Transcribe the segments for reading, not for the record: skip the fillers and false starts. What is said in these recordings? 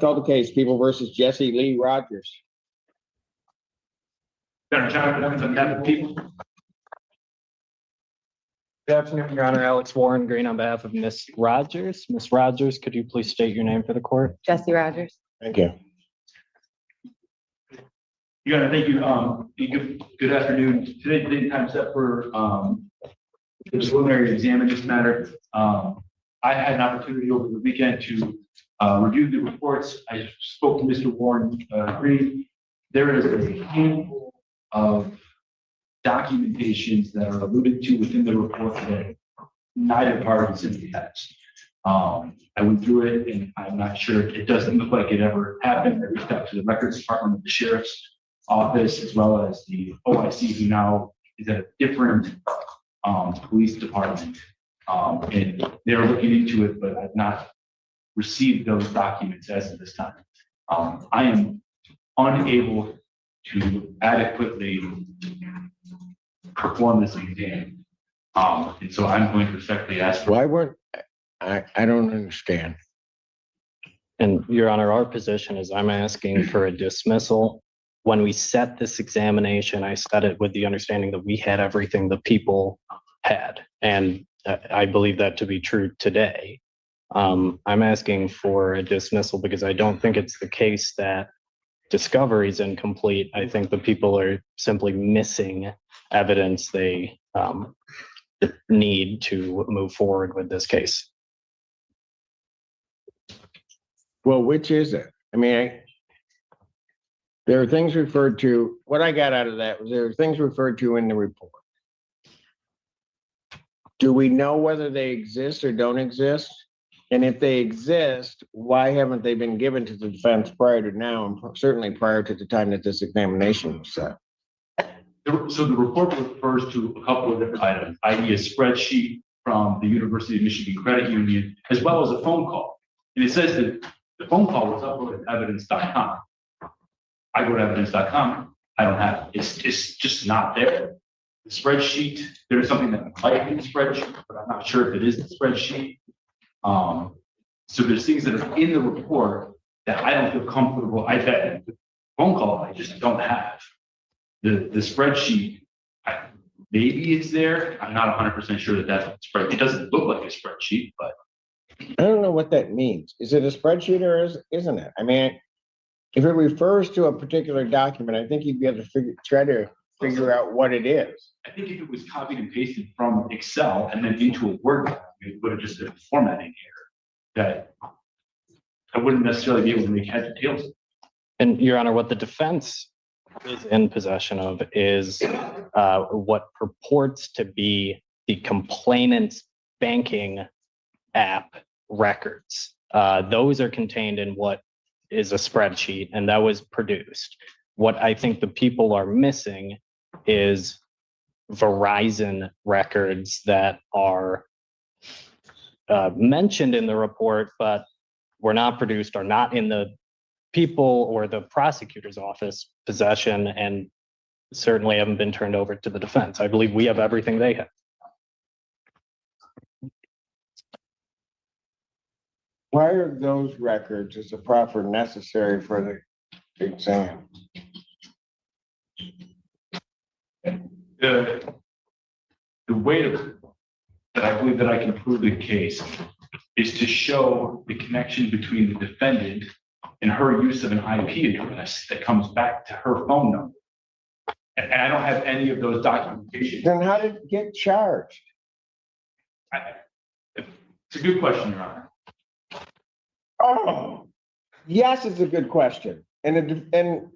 Call the case, People versus Jesse Lee Rogers. Senator John Evans on behalf of the people. Good afternoon, Your Honor. Alex Warren Green on behalf of Ms. Rogers. Ms. Rogers, could you please state your name for the court? Jesse Rogers. Thank you. Your Honor, thank you. Good afternoon. Today's the time set for the preliminary exam in this matter. I had an opportunity over the weekend to review the reports. I spoke to Mr. Warren Green. There is a handful of documentations that are alluded to within the report that neither party simply has. I went through it and I'm not sure, it doesn't look like it ever happened. I reached out to the records department of the sheriff's office as well as the OIC, who now is at a different police department. And they're looking into it, but I've not received those documents as of this time. I am unable to adequately perform this exam. And so I'm going to respectfully ask for. Why weren't, I don't understand. And Your Honor, our position is I'm asking for a dismissal. When we set this examination, I set it with the understanding that we had everything the people had. And I believe that to be true today. I'm asking for a dismissal because I don't think it's the case that discovery is incomplete. I think the people are simply missing evidence they need to move forward with this case. Well, which is it? I mean, there are things referred to, what I got out of that was there are things referred to in the report. Do we know whether they exist or don't exist? And if they exist, why haven't they been given to the defense prior to now, and certainly prior to the time that this examination was set? So the report refers to a couple of different items, i.e. a spreadsheet from the University of Michigan Credit Union, as well as a phone call. And it says that the phone call was uploaded to evidence.com. I go to evidence.com, I don't have it. It's just not there. The spreadsheet, there's something that might be the spreadsheet, but I'm not sure if it is the spreadsheet. So there's things that are in the report that I don't feel comfortable. I bet the phone call I just don't have. The spreadsheet, maybe it's there. I'm not 100% sure that that's a spreadsheet. It doesn't look like a spreadsheet, but I don't know what that means. Is it a spreadsheet or isn't it? I mean, if it refers to a particular document, I think you'd be able to try to figure out what it is. I think if it was copied and pasted from Excel and then into a Word document, it would have just been a formatting error that I wouldn't necessarily be able to make heads or tails of. And Your Honor, what the defense is in possession of is what purports to be the complainant's banking app records. Those are contained in what is a spreadsheet, and that was produced. What I think the people are missing is Verizon records that are mentioned in the report, but were not produced, are not in the people or the prosecutor's office possession, and certainly haven't been turned over to the defense. I believe we have everything they have. Why are those records as a proffer necessary for the exam? The way that I believe that I can prove the case is to show the connection between the defendant and her use of an IP address that comes back to her phone number. And I don't have any of those documentation. Then how did it get charged? It's a good question, Your Honor. Oh, yes, it's a good question. And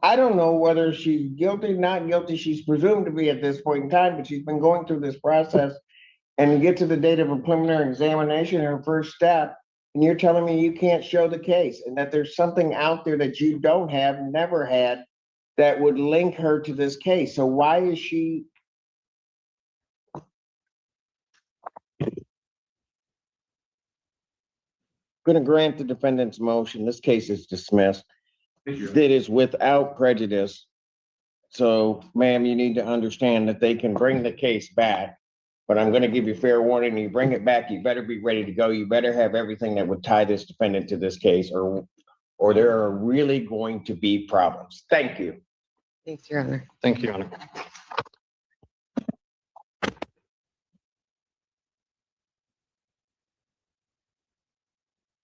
I don't know whether she's guilty, not guilty. She's presumed to be at this point in time, but she's been going through this process. And you get to the date of a preliminary examination, her first step, and you're telling me you can't show the case and that there's something out there that you don't have, never had, that would link her to this case. So why is she? Going to grant the defendant's motion. This case is dismissed. That is without prejudice. So, ma'am, you need to understand that they can bring the case back, but I'm going to give you fair warning. You bring it back, you better be ready to go. You better have everything that would tie this defendant to this case, or or there are really going to be problems. Thank you. Thanks, Your Honor. Thank you, Your Honor.